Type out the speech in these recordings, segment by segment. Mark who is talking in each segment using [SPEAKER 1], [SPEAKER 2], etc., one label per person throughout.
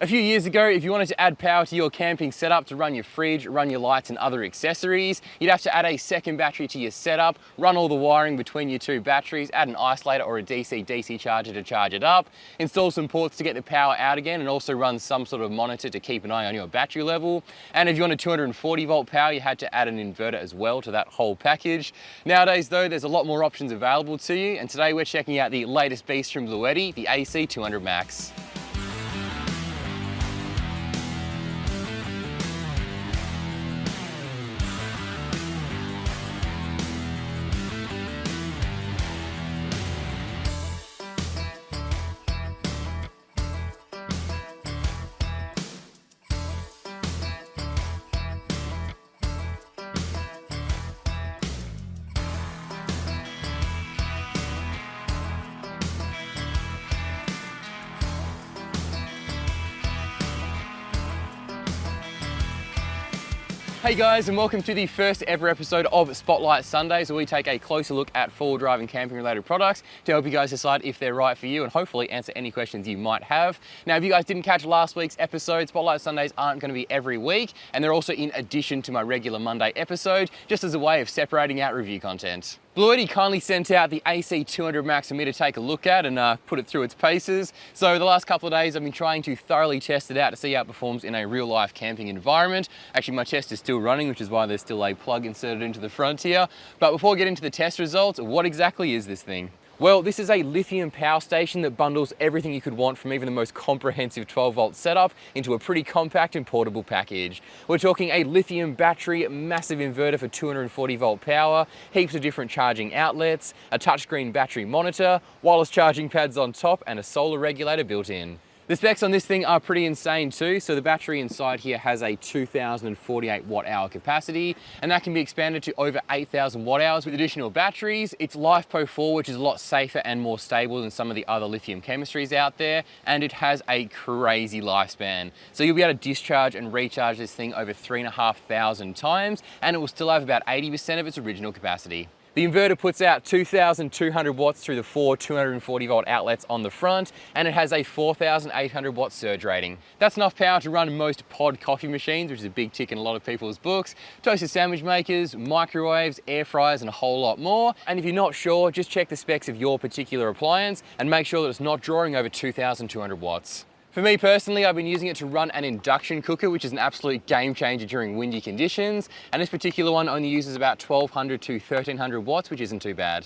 [SPEAKER 1] A few years ago, if you wanted to add power to your camping setup to run your fridge, run your lights and other accessories, you'd have to add a second battery to your setup, run all the wiring between your two batteries, add an isolator or a DC-DC charger to charge it up, install some ports to get the power out again, and also run some sort of monitor to keep an eye on your battery level. And if you wanted 240 volt power, you had to add an inverter as well to that whole package. Nowadays though, there's a lot more options available to you, and today we're checking out the latest beast from Bluetti, the AC200MAX. Hey guys, and welcome to the first ever episode of Spotlight Sundays, where we take a closer look at four-wheel drive and camping related products to help you guys decide if they're right for you and hopefully answer any questions you might have. Now, if you guys didn't catch last week's episode, Spotlight Sundays aren't going to be every week, and they're also in addition to my regular Monday episode, just as a way of separating out review content. Bluetti kindly sent out the AC200MAX for me to take a look at and put it through its paces. So the last couple of days I've been trying to thoroughly test it out to see how it performs in a real life camping environment. Actually, my test is still running, which is why there's still a plug inserted into the front here. But before getting to the test results, what exactly is this thing? Well, this is a lithium power station that bundles everything you could want from even the most comprehensive 12-volt setup into a pretty compact and portable package. We're talking a lithium battery, massive inverter for 240-volt power, heaps of different charging outlets, a touchscreen battery monitor, wireless charging pads on top, and a solar regulator built in. The specs on this thing are pretty insane too. So the battery inside here has a 2048 watt hour capacity, and that can be expanded to over 8,000 watt hours with additional batteries. It's LiFePO4, which is a lot safer and more stable than some of the other lithium chemistries out there, and it has a crazy lifespan. So you'll be able to discharge and recharge this thing over 3,500 times, and it will still have about 80% of its original capacity. The inverter puts out 2,200 watts through the four 240 volt outlets on the front, and it has a 4,800 watt surge rating. That's enough power to run most pod coffee machines, which is a big tick in a lot of people's books, toasted sandwich makers, microwaves, air fryers, and a whole lot more. And if you're not sure, just check the specs of your particular appliance and make sure that it's not drawing over 2,200 watts. For me personally, I've been using it to run an induction cooker, which is an absolute game changer during windy conditions. And this particular one only uses about 1,200 to 1,300 watts, which isn't too bad.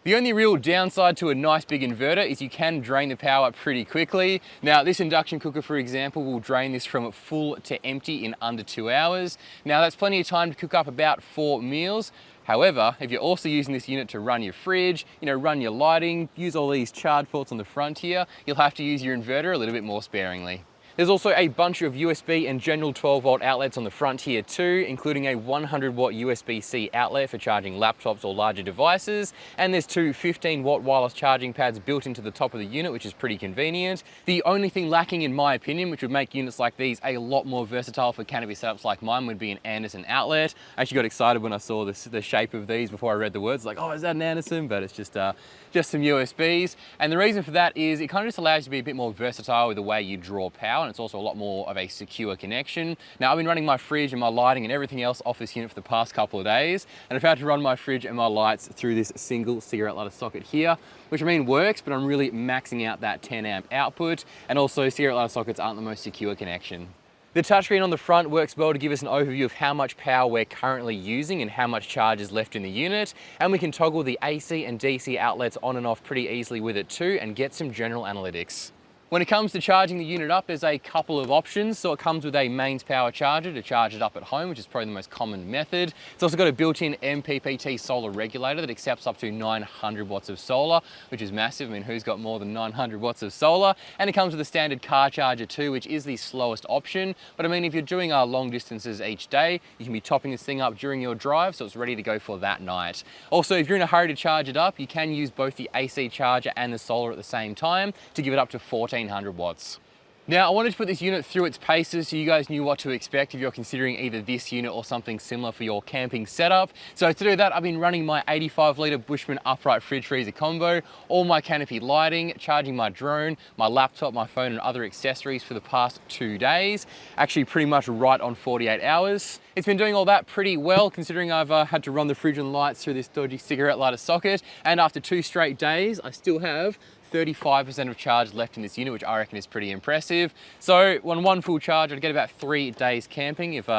[SPEAKER 1] The only real downside to a nice big inverter is you can drain the power pretty quickly. Now, this induction cooker, for example, will drain this from full to empty in under 2 hours. Now, that's plenty of time to cook up about 4 meals. However, if you're also using this unit to run your fridge, run your lighting, use all these charge ports on the front here, you'll have to use your inverter a little bit more sparingly. There's also a bunch of USB and general 12-volt outlets on the front here too, including a 100-watt USB-C outlet for charging laptops or larger devices, and there's two 15-watt wireless charging pads built into the top of the unit, which is pretty convenient. The only thing lacking, in my opinion, which would make units like these a lot more versatile for canopy setups like mine, would be an Anderson outlet. I actually got excited when I saw the shape of these before I read the words, like, oh, is that an Anderson? But it's just some USBs. And the reason for that is it kind of just allows you to be a bit more versatile with the way you draw power, and it's also a lot more of a secure connection. Now, I've been running my fridge and my lighting and everything else off this unit for the past couple of days, and I've had to run my fridge and my lights through this single cigarette lighter socket here, which I mean works, but I'm really maxing out that 10 amp output, and also cigarette lighter sockets aren't the most secure connection. The touchscreen on the front works well to give us an overview of how much power we're currently using and how much charge is left in the unit, and we can toggle the AC and DC outlets on and off pretty easily with it too and get some general analytics. When it comes to charging the unit up, there's a couple of options. So it comes with a mains power charger to charge it up at home, which is probably the most common method. It's also got a built-in MPPT solar regulator that accepts up to 900 watts of solar, which is massive. I mean, who's got more than 900 watts of solar? And it comes with a standard car charger too, which is the slowest option. But I mean, if you're doing long distances each day, you can be topping this thing up during your drive, so it's ready to go for that night. Also, if you're in a hurry to charge it up, you can use both the AC charger and the solar at the same time to give it up to 1400 watts. Now, I wanted to put this unit through its paces so you guys knew what to expect if you're considering either this unit or something similar for your camping setup. So to do that, I've been running my 85-litre Bushman upright fridge freezer combo, all my canopy lighting, charging my drone, my laptop, my phone and other accessories for the past 2 days. Actually pretty much right on 48 hours. It's been doing all that pretty well considering I've had to run the fridge and lights through this dodgy cigarette lighter socket, and after 2 straight days, I still have 35% of charge left in this unit, which I reckon is pretty impressive. So on one full charge, I'd get about 3 days camping if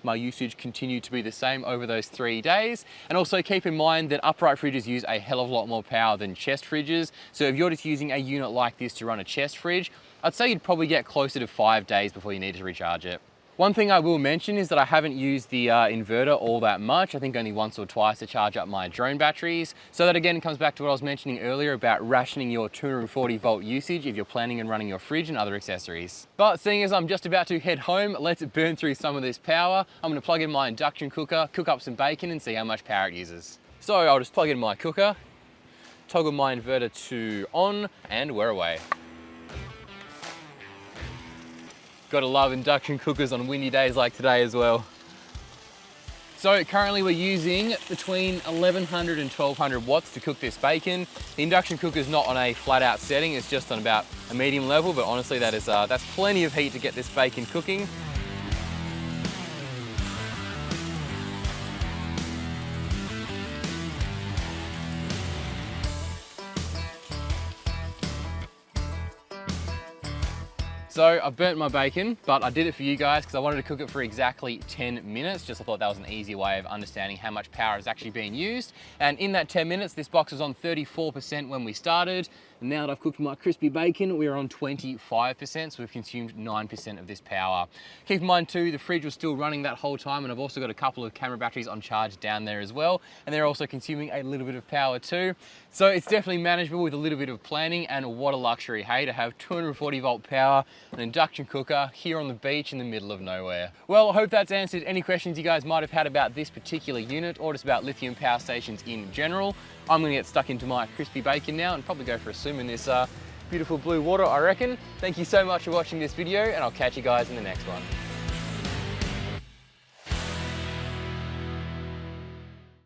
[SPEAKER 1] my usage continued to be the same over those 3 days. And also keep in mind that upright fridges use a hell of a lot more power than chest fridges. So if you're just using a unit like this to run a chest fridge, I'd say you'd probably get closer to 5 days before you need to recharge it. One thing I will mention is that I haven't used the inverter all that much. I think only once or twice to charge up my drone batteries. So that again comes back to what I was mentioning earlier about rationing your 240 volt usage if you're planning on running your fridge and other accessories. But seeing as I'm just about to head home, let's burn through some of this power. I'm gonna plug in my induction cooker, cook up some bacon and see how much power it uses. So I'll just plug in my cooker, toggle my inverter to on, and we're away. Gotta love induction cookers on windy days like today as well. So currently we're using between 1100 and 1200 watts to cook this bacon. The induction cooker's not on a flat out setting, it's just on about a medium level, but honestly that's plenty of heat to get this bacon cooking. So I've burnt my bacon, but I did it for you guys because I wanted to cook it for exactly 10 minutes. Just I thought that was an easy way of understanding how much power is actually being used. And in that 10 minutes, this box was on 34% when we started. And now that I've cooked my crispy bacon, we're on 25%, so we've consumed 9% of this power. Keep in mind too, the fridge was still running that whole time, and I've also got a couple of camera batteries on charge down there as well, and they're also consuming a little bit of power too. So it's definitely manageable with a little bit of planning, and what a luxury, hey, to have 240 volt power, an induction cooker here on the beach in the middle of nowhere. Well, I hope that's answered any questions you guys might have had about this particular unit or just about lithium power stations in general. I'm gonna get stuck into my crispy bacon now and probably go for a swim in this beautiful blue water, I reckon. Thank you so much for watching this video, and I'll catch you guys in the next one.